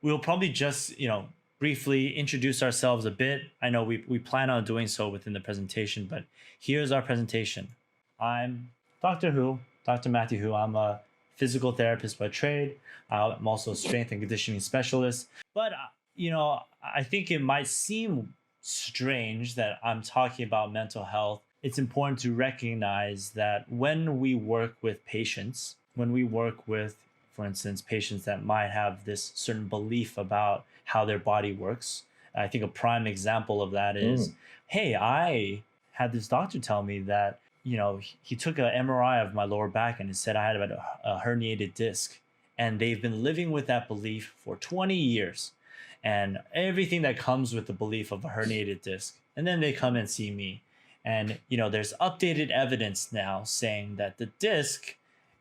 we'll probably just, briefly introduce ourselves a bit. I know we plan on doing so within the presentation, but here's our presentation. I'm Dr. Matthew Hu. I'm a physical therapist by trade. I'm also a strength and conditioning specialist. But, I think it might seem strange that I'm talking about mental health. It's important to recognize that when we work with patients, when we work with, for instance, patients that might have this certain belief about how their body works, I think a prime example of that is, hey, I had this doctor tell me that, he took an MRI of my lower back and it said I had a herniated disc. And they've been living with that belief for 20 years and everything that comes with the belief of a herniated disc. And then they come and see me. And, there's updated evidence now saying that the disc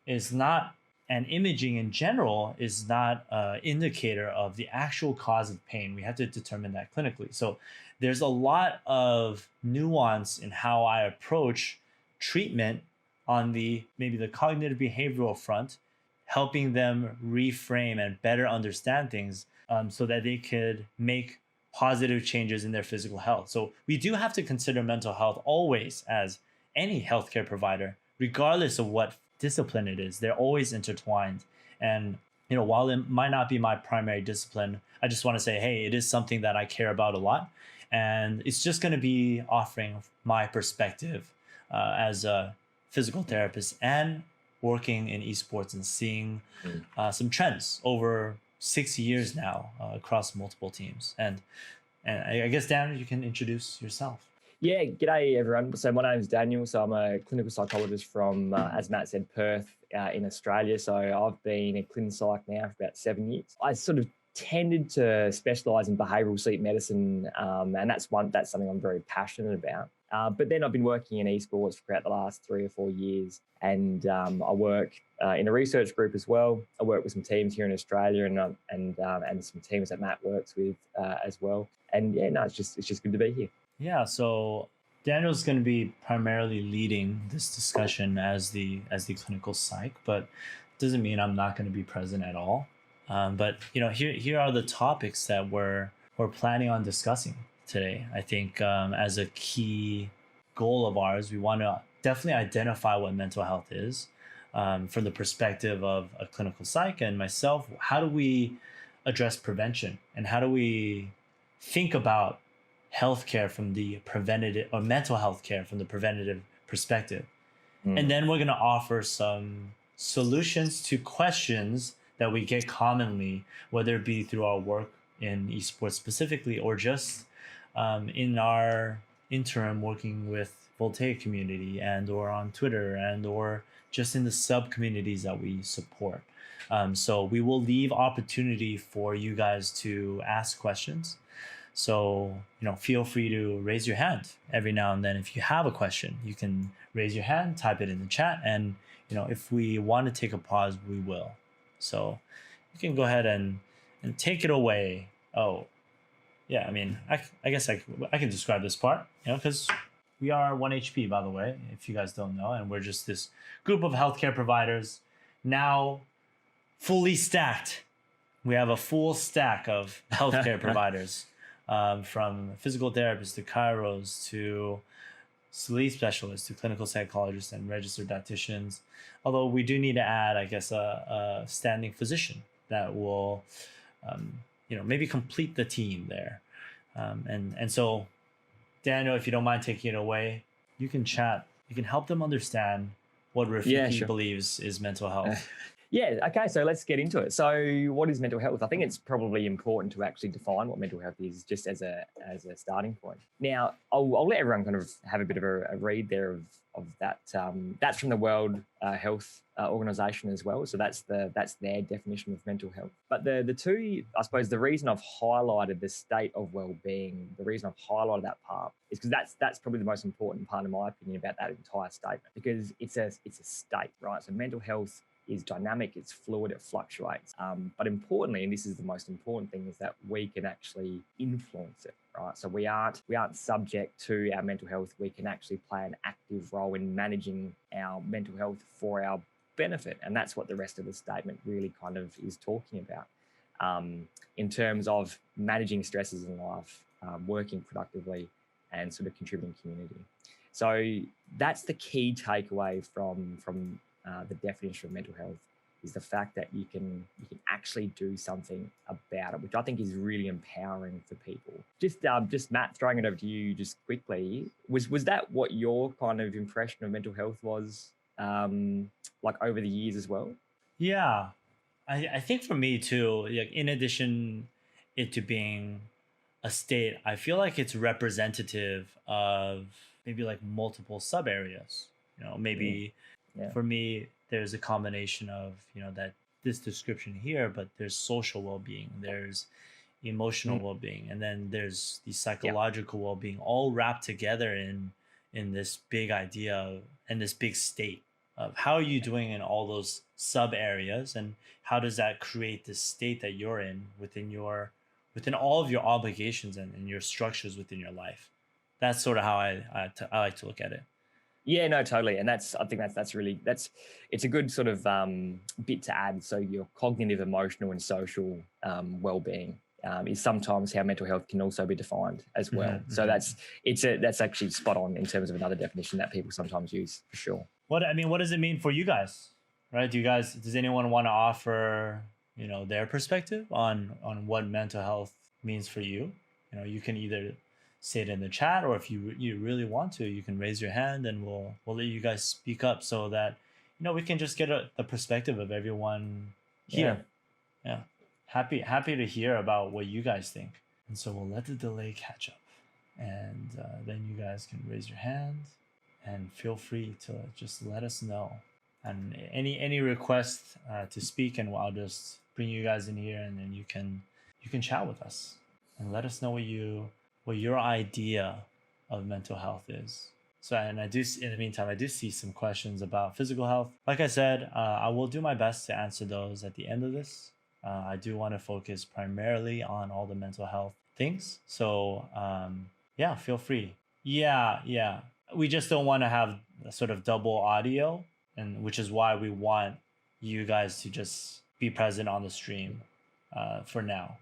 is not, and imaging in general is not an indicator of the actual cause of pain. We have to determine that clinically. So there's a lot of nuance in how I approach treatment on maybe the cognitive behavioral front, helping them reframe and better understand things so that they could make positive changes in their physical health. So we do have to consider mental health always as any healthcare provider, regardless of what discipline it is. They're always intertwined. And, while it might not be my primary discipline, I just want to say, hey, it is something that I care about a lot. And it's just going to be offering my perspective as a physical therapist and working in esports and seeing some trends over 6 years now across multiple teams. And I guess, Dan, you can introduce yourself. Yeah, g'day everyone. So my name is Daniel. So I'm a clinical psychologist from, as Matt said, Perth in Australia. So I've been a clin psych now for about 7 years. I sort of tended to specialise in behavioural sleep medicine, and that's something I'm very passionate about. But then I've been working in esports for about the last 3 or 4 years, and I work in a research group as well. I work with some teams here in Australia and some teams that Matt works with as well. And yeah, no, it's just good to be here. Yeah, so Daniel's going to be primarily leading this discussion as the clinical psych, but doesn't mean I'm not going to be present at all. But here are the topics that we're planning on discussing today. I think as a key goal of ours, we want to definitely identify what mental health is from the perspective of a clinical psych and myself. How do we address prevention, and how do we think about healthcare from the preventative, or mental health care from the preventative perspective? And then we're going to offer some solutions to questions that we get commonly, whether it be through our work in esports specifically, or just in our interim working with Voltaic community or on Twitter or just in the sub communities that we support. So we will leave opportunity for you guys to ask questions. So, feel free to raise your hand every now and then. If you have a question, you can raise your hand, type it in the chat. And, if we want to take a pause, we will. So you can go ahead and take it away. Oh, yeah. I mean, I guess I can describe this part, because we are 1 HP, by the way, if you guys don't know. And we're just this group of healthcare providers now fully stacked. We have a full stack of healthcare providers. From physical therapists to chiros to sleep specialists to clinical psychologists and registered dietitians. Although we do need to add, I guess, a standing physician that will, maybe complete the team there. And so, Daniel, if you don't mind taking it away, you can chat. You can help them understand what Rafiki believes is mental health. Yeah, okay, so let's get into it. So what is mental health? I think it's probably important to actually define what mental health is, just as a starting point. Now, I'll let everyone kind of have a bit of a read there of that. That's from the World Health Organization as well. So that's their definition of mental health. But the two, I suppose, the reason I've highlighted the state of well-being, the reason I've highlighted that part is because that's probably the most important part, in my opinion, about that entire statement, because it's a state, right? So mental health is dynamic, it's fluid, it fluctuates. But importantly, and this is the most important thing, is that we can actually influence it, right? So we aren't subject to our mental health. We can actually play an active role in managing our mental health for our benefit. And that's what the rest of the statement really kind of is talking about. in terms of managing stresses in life, working productively, and sort of contributing to community. So that's the key takeaway from the definition of mental health, is the fact that you can actually do something about it, which I think is really empowering for people. Just Matt, throwing it over to you just quickly, was that what your kind of impression of mental health was, like over the years as well? Yeah, I think for me too, like in addition it to being a state, I feel like it's representative of maybe like multiple sub areas. Maybe Yeah. for me, there's a combination of, that this description here, but there's social well-being, there's emotional well-being, and then there's the psychological well-being, all wrapped together in this big idea and this big state of how are you doing in all those sub areas, and how does that create the state that you're in within all of your obligations and your structures within your life. That's sort of how I like to look at it. Yeah, no, totally. And I think it's a good sort of bit to add. So your cognitive, emotional, and social well-being is sometimes how mental health can also be defined as well. Mm-hmm, so that's actually spot on in terms of another definition that people sometimes use, for sure. What does it mean for you guys? Right? Does anyone want to offer, their perspective on what mental health means for you? You can either say it in the chat, or if you really want to, you can raise your hand and we'll let you guys speak up, so that we can just get the perspective of everyone here. Yeah. Happy to hear about what you guys think. And so we'll let the delay catch up, and then you guys can raise your hand and feel free to just let us know. And any requests to speak, and I'll just bring you guys in here, and then you can chat with us and let us know what your idea of mental health is. So, and in the meantime, I do see some questions about physical health. Like I said, I will do my best to answer those at the end of this. I do want to focus primarily on all the mental health things. So, feel free. Yeah. We just don't want to have a sort of double audio, and which is why we want you guys to just be present on the stream for now.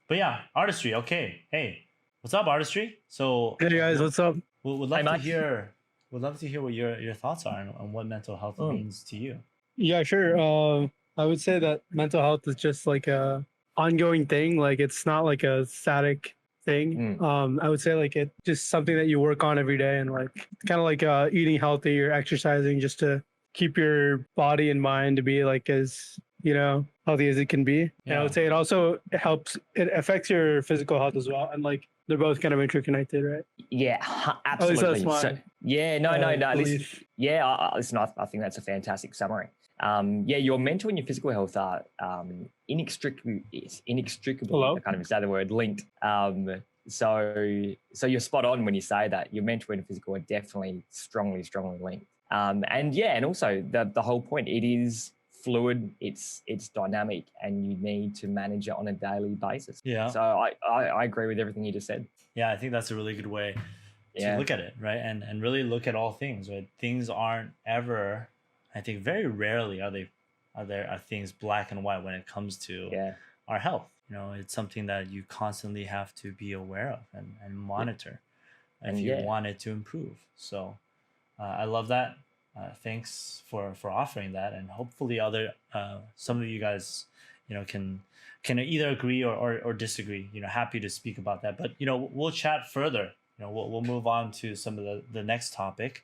But yeah, artistry. Okay. Hey, what's up, artistry? So hey guys, what's up? We'd love to hear what your thoughts are on what mental health means to you. Yeah, sure. I would say that mental health is just like a ongoing thing. Like it's not like a static thing. I would say like it's just something that you work on every day, and like kind of like eating healthy or exercising just to keep your body and mind to be like as healthy as it can be. And I would say it also it affects your physical health as well, and like they're both kind of interconnected, right? Yeah, absolutely. So, listen, I think that's a fantastic summary. Your mental and your physical health are inextricably I can't even say the word, linked. So you're spot on when you say that. Your mental and physical are definitely strongly linked. And also the whole point, it is fluid, it's dynamic, and you need to manage it on a daily basis. Yeah. So I agree with everything you just said. Yeah, I think that's a really good way to look at it, right? And really look at all things, right? Things aren't ever, I think very rarely are things black and white when it comes to our health. It's something that you constantly have to be aware of and monitor if you want it to improve. So I love that. Thanks for offering that, and hopefully some of you guys can either agree or disagree. Happy to speak about that, but we'll chat further. We'll move on to some of the next topic,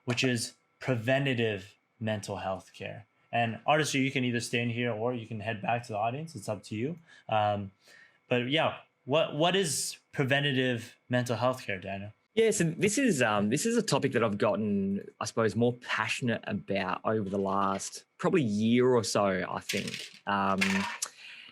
which is preventative mental health care. And artistry, you can either stay in here or you can head back to the audience. It's up to you. But yeah, what is preventative mental health care, Daniel? Yeah, so this is a topic that I've gotten, I suppose, more passionate about over the last probably year or so, I think.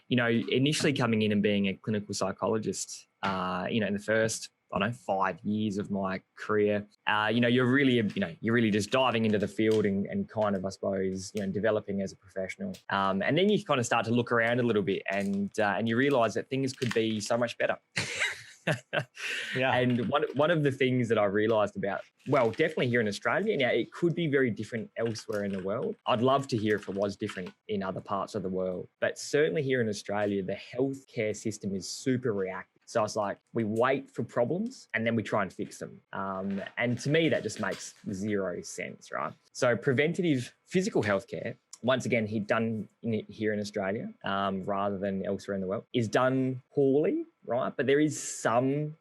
Initially coming in and being a clinical psychologist, in the first, 5 years of my career, you're really just diving into the field and kind of, I suppose, developing as a professional. And then you kind of start to look around a little bit and you realize that things could be so much better. Yeah. And one of the things that I realized about, well, definitely here in Australia, now it could be very different elsewhere in the world. I'd love to hear if it was different in other parts of the world, but certainly here in Australia, the healthcare system is super reactive. So it's like we wait for problems and then we try and fix them. And to me, that just makes zero sense, right? So preventative physical healthcare, once again, here in Australia, rather than elsewhere in the world, is done poorly, right? But there is some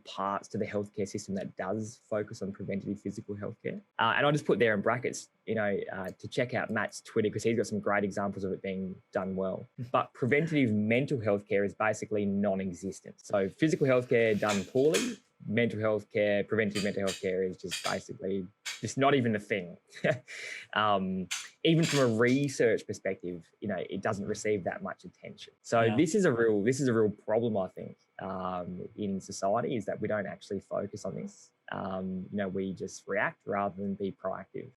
parts to the healthcare system that does focus on preventative physical healthcare. And I'll just put there in brackets, to check out Matt's Twitter, because he's got some great examples of it being done well. But preventative mental healthcare is basically non-existent. So physical healthcare done poorly, preventative mental health care is just basically just not even a thing. Even from a research perspective, it doesn't receive that much attention. So this is a real problem, I think, in society, is that we don't actually focus on this. We just react rather than be proactive.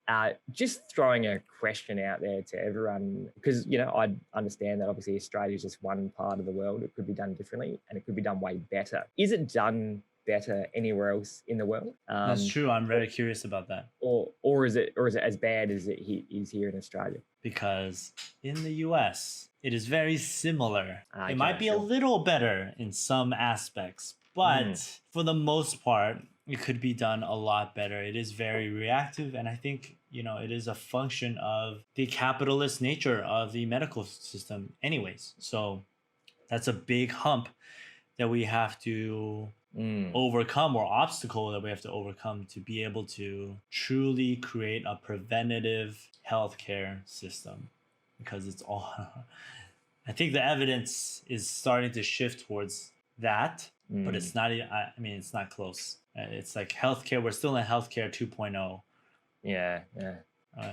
Just throwing a question out there to everyone, because, I understand that obviously Australia is just one part of the world. It could be done differently and it could be done way better. Is it done better anywhere else in the world? That's true. I'm very curious about that. Or is it as bad as it is here in Australia? Because in the US, it is very similar. Okay, it might be a little better in some aspects, but for the most part, it could be done a lot better. It is very reactive, and I think it is a function of the capitalist nature of the medical system anyways. So that's a big hump that we have to overcome, or obstacle that we have to overcome, to be able to truly create a preventative healthcare system. Because it's all I think the evidence is starting to shift towards that, but it's not, it's not close. It's like healthcare, we're still in healthcare 2.0. Yeah.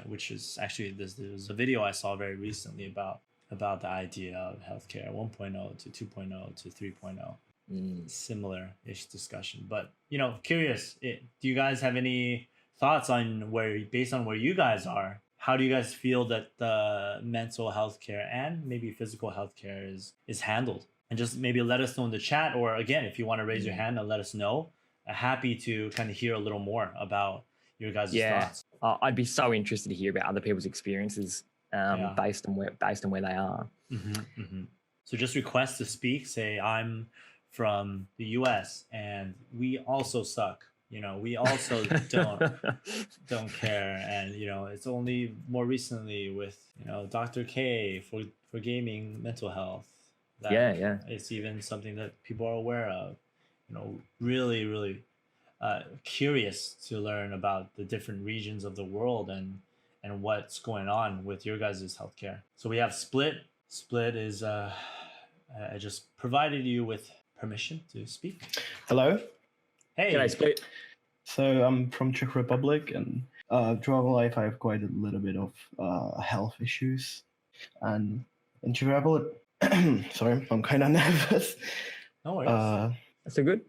Which is actually, there's a video I saw very recently about the idea of healthcare 1.0 to 2.0 to 3.0. Similar-ish discussion. But, curious, do you guys have any thoughts on based on where you guys are, how do you guys feel that the mental health care and maybe physical health care is handled? And just maybe let us know in the chat, or again, if you want to raise your hand and let us know. Happy to kind of hear a little more about your guys' thoughts. I'd be so interested to hear about other people's experiences based on where they are. So just request to speak. Say, I'm from the US and we also suck. We also don't care. And it's only more recently with Dr. K for gaming mental health. It's even something that people are aware of. Really, really curious to learn about the different regions of the world and what's going on with your guys' healthcare. So we have Split. Split is I just provided you with permission to speak. Hello. Hey. Can I Split? So I'm from Czech Republic, and throughout my life I have quite a little bit of health issues. And in Czech Republic, sorry, I'm kind of nervous. No worries. So good.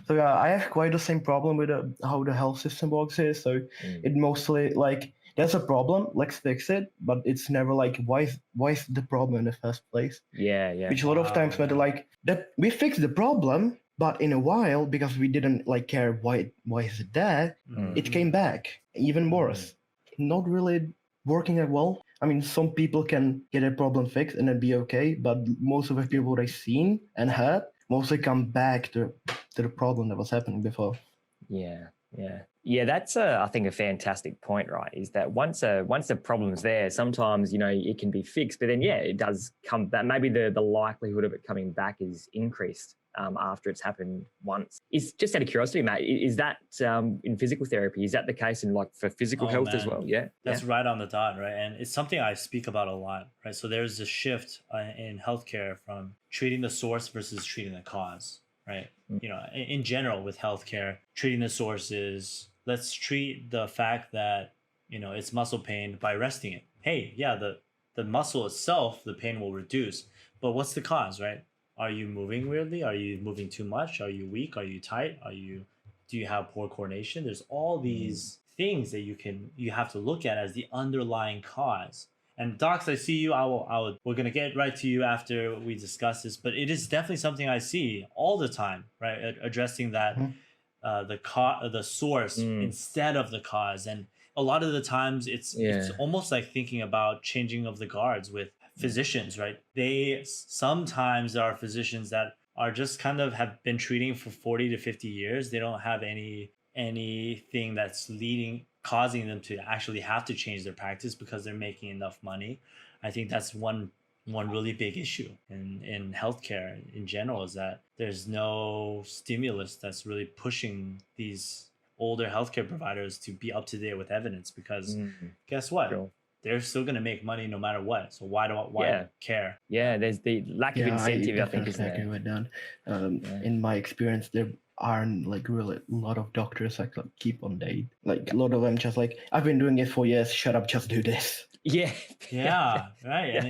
So yeah, I have quite the same problem with how the health system works here. So it mostly like, there's a problem, let's fix it, but it's never like, why is the problem in the first place? Yeah. Which a lot of times matter like that we fixed the problem, but in a while, because we didn't like care why is it there, it came back even worse. Not really working that well. I mean, some people can get a problem fixed and then be okay, but most of the people I've seen and heard mostly come back to the problem that was happening before. Yeah, that's I think a fantastic point, right? Is that once the problem's there, sometimes it can be fixed, but then it does come back. Maybe the likelihood of it coming back is increased after it's happened once. Is just out of curiosity, mate, is that in physical therapy? Is that the case in for physical health as well? Yeah, that's right on the dot, right? And it's something I speak about a lot, right? So there's a shift in healthcare from treating the source versus treating the cause, right? In general with healthcare, treating the source is, let's treat the fact that it's muscle pain by resting it. Hey, yeah, the muscle itself, the pain will reduce, but what's the cause, right? Are you moving weirdly? Are you moving too much? Are you weak? Are you tight? Do you have poor coordination? There's all these things that you have to look at as the underlying cause. And docs, I see you. We're gonna get right to you after we discuss this, but it is definitely something I see all the time, right? Addressing that the source instead of the cause, and a lot of the times it's almost like thinking about changing of the guards with physicians, right? Sometimes there are physicians that are just kind of have been treating for 40 to 50 years. They don't have anything that's causing them to actually have to change their practice because they're making enough money. I think that's one really big issue in healthcare in general, is that there's no stimulus that's really pushing these older healthcare providers to be up to date with evidence, because guess what? Sure. They're still going to make money no matter what. So why care? Yeah, there's the lack of incentive, I think, isn't agree with that. In my experience, there aren't like really a lot of doctors that keep on date. Like a lot of them just like, I've been doing it for years, shut up, just do this. Yeah. Right. And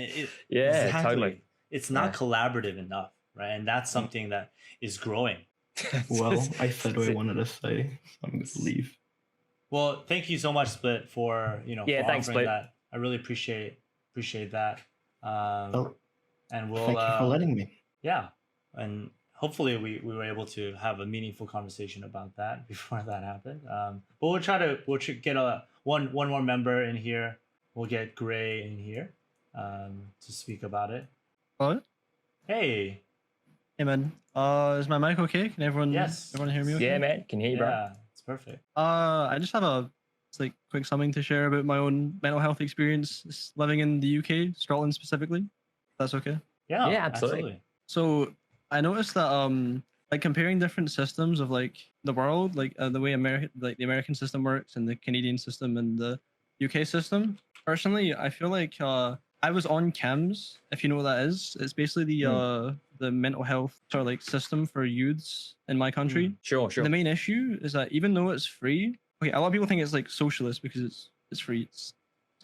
exactly. Totally. It's not collaborative enough, right? And that's something that is growing. Well, I said what I wanted to say. I'm going to leave. Well, thank you so much, Split, for for thanks, offering Split. that. I really appreciate that. And we'll thank you for letting me. Yeah, and hopefully we were able to have a meaningful conversation about that before that happened. But we'll get one more member in here. We'll get Gray in here to speak about it. What? Hey. Hey man. Is my mic okay? Can everyone hear me okay? Yeah, man. Can hear you, bro. Yeah, it's perfect. I just have a quick something to share about my own mental health experience living in the UK, Scotland specifically. That's okay. Yeah, absolutely. So I noticed that like comparing different systems of like the world, like the way the American system works and the Canadian system and the UK system. Personally, I feel like I was on CAMS, if you know what that is. It's basically the mental health sort of like system for youths in my country. Sure. The main issue is that even though it's free, okay, a lot of people think it's like socialist because it's free. It's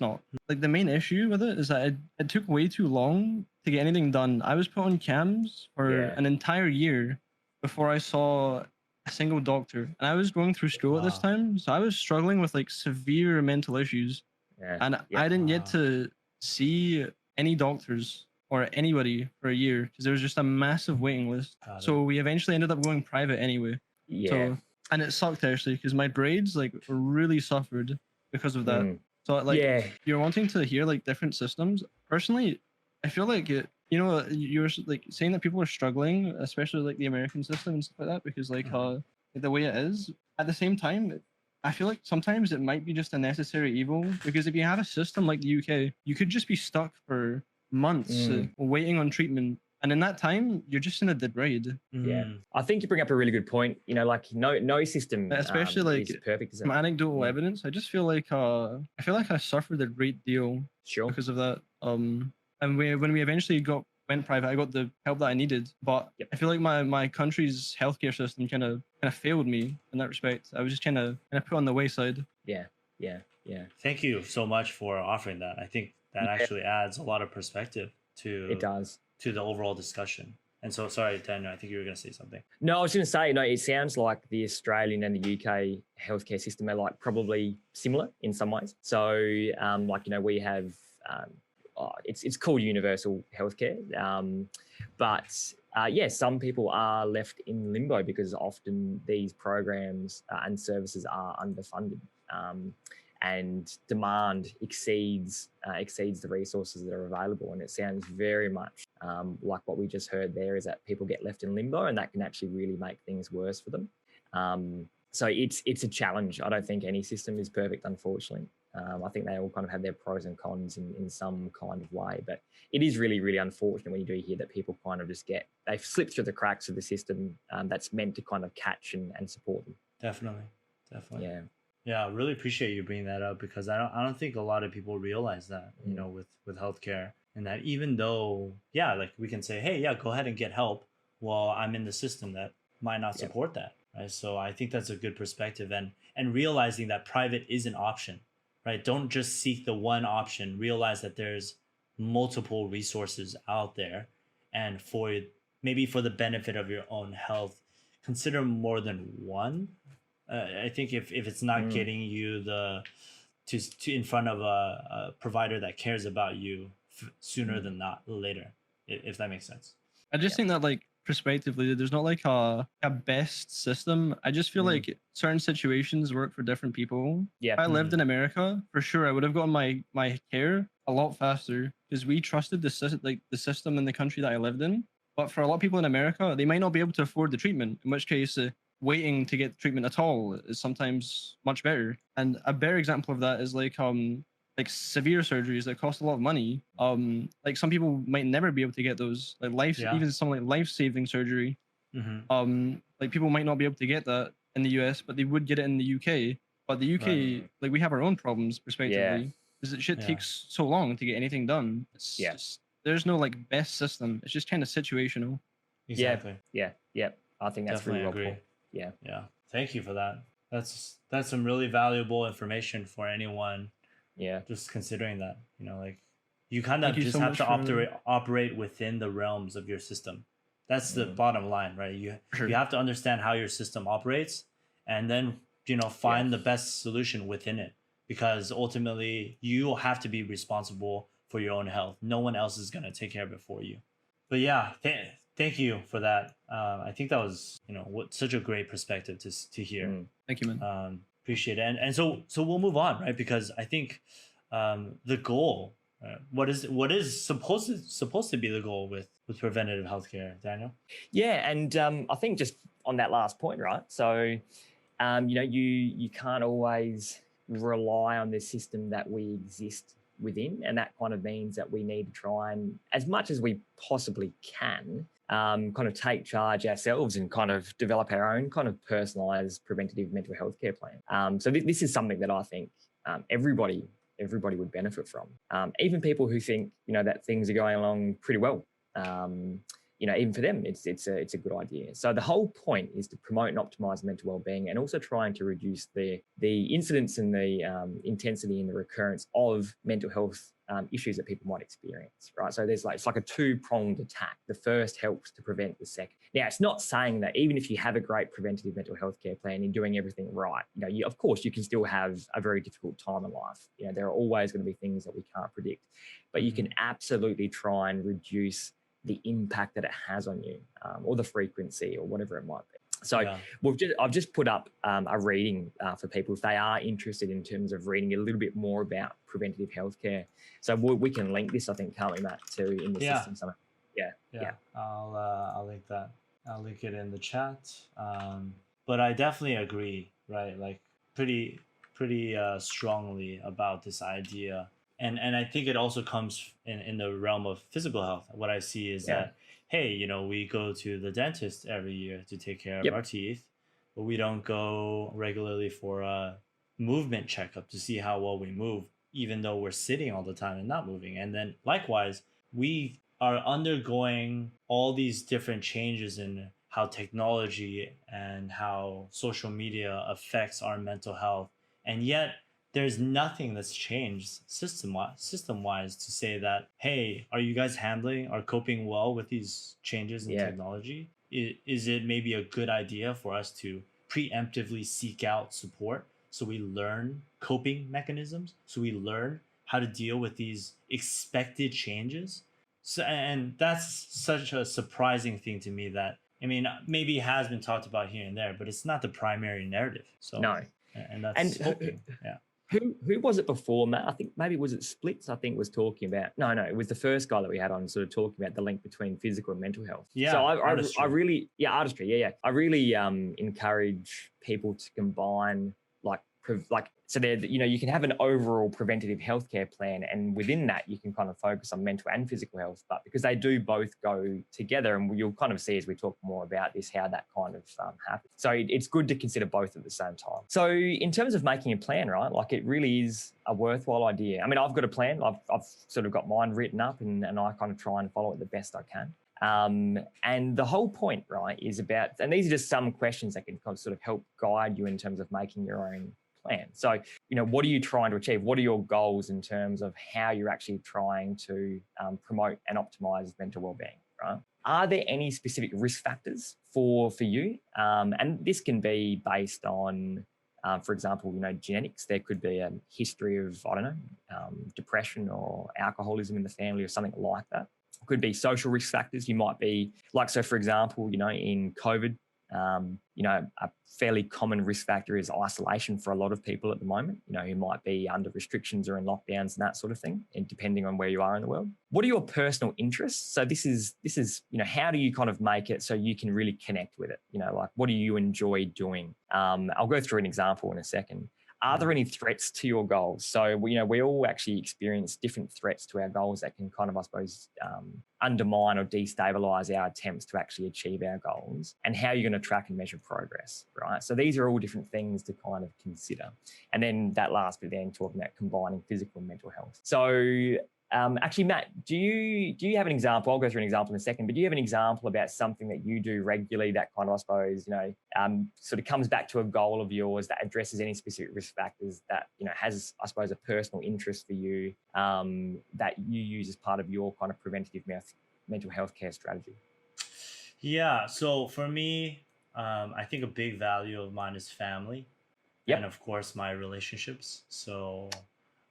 not. Like the main issue with it is that it took way too long to get anything done. I was put on CAMS for an entire year before I saw a single doctor, and I was going through school at this time, so I was struggling with like severe mental issues, and I didn't get to see any doctors or anybody for a year because there was just a massive waiting list. So we eventually ended up going private anyway. So, and it sucked actually because my grades like really suffered because of that. So like you're wanting to hear like different systems. Personally, I feel like you're like saying that people are struggling, especially like the American system and stuff like that, because like the way it is. At the same time, I feel like sometimes it might be just a necessary evil, because if you have a system like the UK, you could just be stuck for months waiting on treatment. And in that time, you're just in a degrade. Yeah, I think you bring up a really good point. Like no system, especially like is perfect. From anecdotal evidence, I just feel like I suffered a great deal because of that. And when we eventually went private, I got the help that I needed. But I feel like my country's healthcare system kind of failed me in that respect. I was just kind of put on the wayside. Yeah. Thank you so much for offering that. I think that actually adds a lot of perspective to the overall discussion. And so, sorry, Daniel, I think you were going to say something. No, I was going to say, it sounds like the Australian and the UK healthcare system are like probably similar in some ways. So, we have, it's called universal healthcare. But some people are left in limbo because often these programs and services are underfunded. And demand exceeds the resources that are available. And it sounds very much like what we just heard there, is that people get left in limbo, and that can actually really make things worse for them. So it's a challenge. I don't think any system is perfect, unfortunately. I think they all kind of have their pros and cons in some kind of way. But it is really, really unfortunate when you do hear that people kind of just they slip through the cracks of the system that's meant to kind of catch and support them. Definitely. Yeah, I really appreciate you bringing that up, because I don't think a lot of people realize that, with healthcare, and that even though, like we can say, hey, go ahead and get help. Well, I'm in the system that might not support that, right? So I think that's a good perspective, and realizing that private is an option, right? Don't just seek the one option. Realize that there's multiple resources out there, and maybe for the benefit of your own health, consider more than one. I think if it's not getting you the to in front of a provider that cares about you sooner than not later, if that makes sense. I just think that like prospectively, there's not like a best system. I just feel like certain situations work for different people. Yeah. If I lived in America, for sure, I would have gotten my care a lot faster because we trusted the system in the country that I lived in. But for a lot of people in America, they might not be able to afford the treatment, in which case waiting to get treatment at all is sometimes much better. And a better example of that is like severe surgeries that cost a lot of money. Like some people might never be able to get those, like even something like life-saving surgery. Like people might not be able to get that in the US, but they would get it in the UK. But the UK, like we have our own problems prospectively, because it shit takes so long to get anything done. It's just, there's no like best system. It's just kind of situational. Exactly. Yeah. I think that's Definitely really agree. well put. Yeah. Thank you for that. That's some really valuable information for anyone. Yeah. Just considering that, like you kind of Thank you just so have much to for- operate within the realms of your system. That's the bottom line, right? You have to understand how your system operates, and then find the best solution within it, because ultimately you have to be responsible for your own health. No one else is going to take care of it for you. But yeah, thank you for that. I think that was such a great perspective to hear. Thank you, man. Appreciate it. And so we'll move on, right? Because I think the goal, what is supposed to be the goal with preventative healthcare, Daniel? Yeah, and I think just on that last point, right? So, you can't always rely on the system that we exist within, and that kind of means that we need to try and, as much as we possibly can, kind of take charge ourselves and kind of develop our own kind of personalized preventative mental health care plan. So this is something that I think everybody would benefit from. Even people who think, that things are going along pretty well. Even for them, it's a good idea. So the whole point is to promote and optimize mental well-being, and also trying to reduce the incidence and the intensity and the recurrence of mental health issues that people might experience, right? So it's like a two-pronged attack. The first helps to prevent the second. Now, it's not saying that even if you have a great preventative mental health care plan, you're doing everything right. Of course, you can still have a very difficult time in life. There are always going to be things that we can't predict, but you can absolutely try and reduce the impact that it has on you, or the frequency, or whatever it might be. So I've just put up a reading for people if they are interested in terms of reading a little bit more about preventative healthcare. So we can link this, I think, can't we, Matt, to in the system somewhere? Yeah. I'll link that. I'll link it in the chat. But I definitely agree, right? Like pretty strongly about this idea. And I think it also comes in the realm of physical health. What I see is that, hey, we go to the dentist every year to take care of our teeth, but we don't go regularly for a movement checkup to see how well we move, even though we're sitting all the time and not moving. And then likewise, we are undergoing all these different changes in how technology and how social media affects our mental health. And yet there's nothing that's changed system-wise to say that, hey, are you guys handling or coping well with these changes in technology? Is it maybe a good idea for us to preemptively seek out support so we learn coping mechanisms, so we learn how to deal with these expected changes? So, and that's such a surprising thing to me that, maybe it has been talked about here and there, but it's not the primary narrative. So no. And that's hoping. Yeah. Who was it before, Matt? I think maybe was it Splits, I think, was talking about. No, it was the first guy that we had on sort of talking about the link between physical and mental health. Yeah. So artistry. I really, artistry. Yeah. I really encourage people to combine so there, you can have an overall preventative healthcare plan, and within that you can kind of focus on mental and physical health, but because they do both go together, and you'll kind of see as we talk more about this how that kind of happens. So it's good to consider both at the same time. So in terms of making a plan, right, like it really is a worthwhile idea. I've got a plan. I've sort of got mine written up, and I kind of try and follow it the best I can. And the whole point, right, is about, and these are just some questions that can kind of sort of help guide you in terms of making your own plan. So, what are you trying to achieve? What are your goals in terms of how you're actually trying to promote and optimize mental well-being, right? Are there any specific risk factors for you? And this can be based on For example, genetics. There could be a history of, I don't know, depression or alcoholism in the family or something like that. Could be social risk factors. You might be like, so for example, in COVID, a fairly common risk factor is isolation for a lot of people at the moment, who might be under restrictions or in lockdowns and that sort of thing, and depending on where you are in the world. What are your personal interests? So this is, how do you kind of make it so you can really connect with it? Like, what do you enjoy doing? I'll go through an example in a second. Are there any threats to your goals? So, we all actually experience different threats to our goals that can kind of, I suppose, undermine or destabilize our attempts to actually achieve our goals, and how you're going to track and measure progress, right? So these are all different things to kind of consider. And then that last bit then talking about combining physical and mental health. So actually, Matt, do you have an example? I'll go through an example in a second, but do you have an example about something that you do regularly that kind of, I suppose, sort of comes back to a goal of yours that addresses any specific risk factors that, has, I suppose, a personal interest for you, that you use as part of your kind of preventative mental health care strategy? Yeah. So for me, I think a big value of mine is family. Yep. And of course, my relationships. So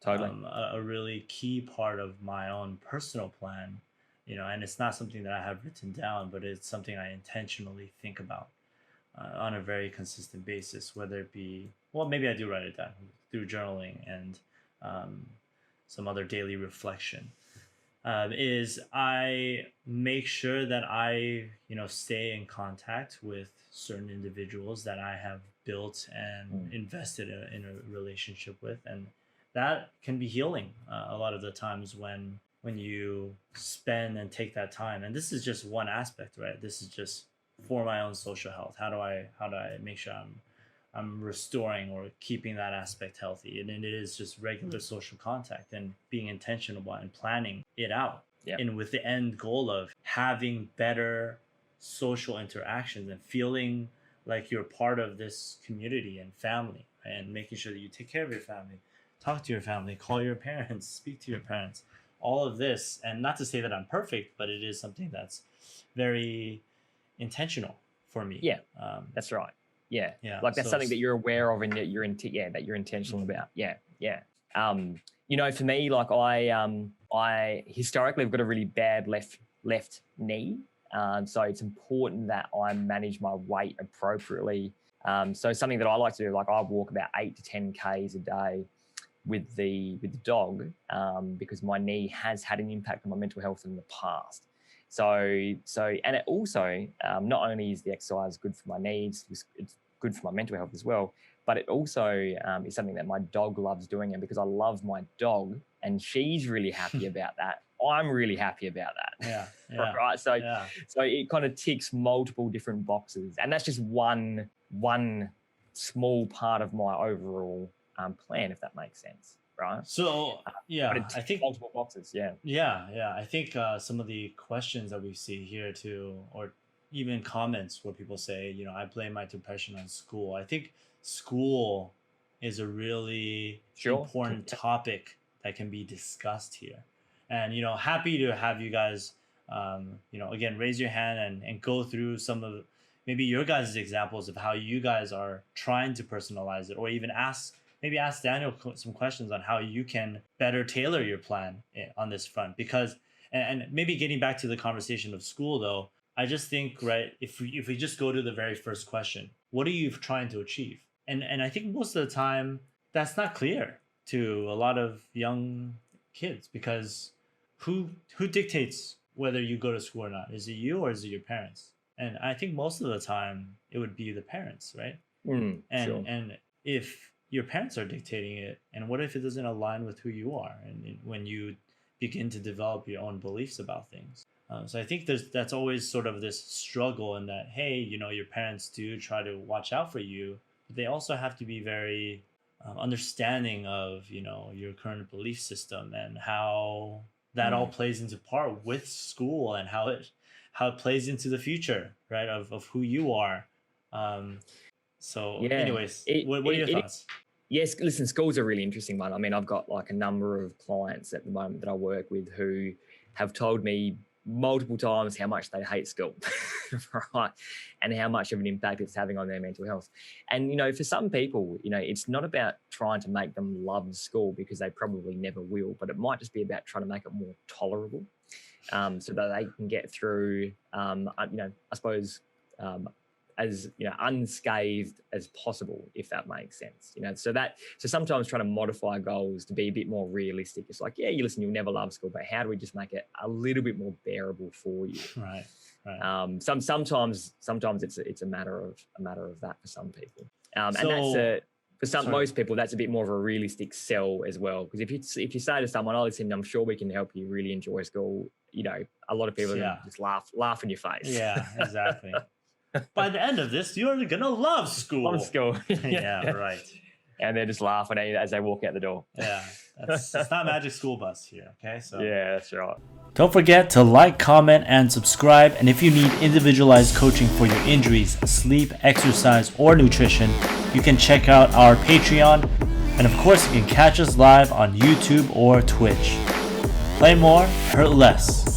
totally. A really key part of my own personal plan, and it's not something that I have written down, but it's something I intentionally think about on a very consistent basis, whether it be, well, maybe I do write it down through journaling and some other daily reflection, is I make sure that I, stay in contact with certain individuals that I have built and invested in a relationship with. And that can be healing a lot of the times when you spend and take that time. And this is just one aspect, right? This is just for my own social health. How do I make sure I'm restoring or keeping that aspect healthy? And it is just regular social contact and being intentional and planning it out. Yeah. And with the end goal of having better social interactions and feeling like you're part of this community and family, and making sure that you take care of your family, talk to your family, call your parents, speak to your parents, all of this. And not to say that I'm perfect, but it is something that's very intentional for me. Yeah, that's right. Yeah. Like that's something that you're aware of and that you're intentional about. Yeah. For me, like I historically have got a really bad left knee. So it's important that I manage my weight appropriately. So something that I like to do, like I walk about 8 to 10 Ks a day with the dog, because my knee has had an impact on my mental health in the past. So and it also, not only is the exercise good for my needs, it's good for my mental health as well, but it also is something that my dog loves doing. And because I love my dog and she's really happy about that, I'm really happy about that. Yeah. Right. So it kind of ticks multiple different boxes. And that's just one small part of my overall plan, if that makes sense. Right. So I think multiple boxes. Yeah. I think some of the questions that we see here too, or even comments where people say, I blame my depression on school. I think school is a really important topic that can be discussed here. And, happy to have you guys, again, raise your hand and go through some of maybe your guys' examples of how you guys are trying to personalize it, or even ask Daniel some questions on how you can better tailor your plan on this front. Because, and maybe getting back to the conversation of school though, I just think, right, if we just go to the very first question, what are you trying to achieve? And I think most of the time that's not clear to a lot of young kids, because who dictates whether you go to school or not? Is it you or is it your parents? And I think most of the time it would be the parents, right? And if your parents are dictating it, and what if it doesn't align with who you are, and when you begin to develop your own beliefs about things? So I think that's always sort of this struggle in that, hey, your parents do try to watch out for you, but they also have to be very understanding of, your current belief system and how that all plays into part with school, and how it plays into the future, right, of who you are. Anyways, what are your thoughts? Yes, listen, school's a really interesting one. I mean, I've got like a number of clients at the moment that I work with who have told me multiple times how much they hate school, right? And how much of an impact it's having on their mental health. And, you know, for some people, you know, it's not about trying to make them love school, because they probably never will, but it might just be about trying to make it more tolerable, so that they can get through, you know, I suppose, as, you know, unscathed as possible, if that makes sense. You know, so sometimes trying to modify goals to be a bit more realistic. It's like, yeah, you listen, you'll never love school, but how do we just make it a little bit more bearable for you? Right. Sometimes it's a matter of that for some people. And So- that's most people, that's a bit more of a realistic sell as well. Because if you say to someone, "Oh, listen, I'm sure we can help you really enjoy school," you know, a lot of people are gonna just laugh in your face. Yeah, exactly. By the end of this, you're gonna love school. Love school. Yeah, right. And they're just laughing at you as they walk out the door. Yeah, it's not Magic School Bus here. Okay, so Yeah, that's right. don't forget to like, comment, and subscribe. And if you need individualized coaching for your injuries, sleep, exercise, or nutrition, you can check out our Patreon. And of course, you can catch us live on YouTube or Twitch. Play more, hurt less.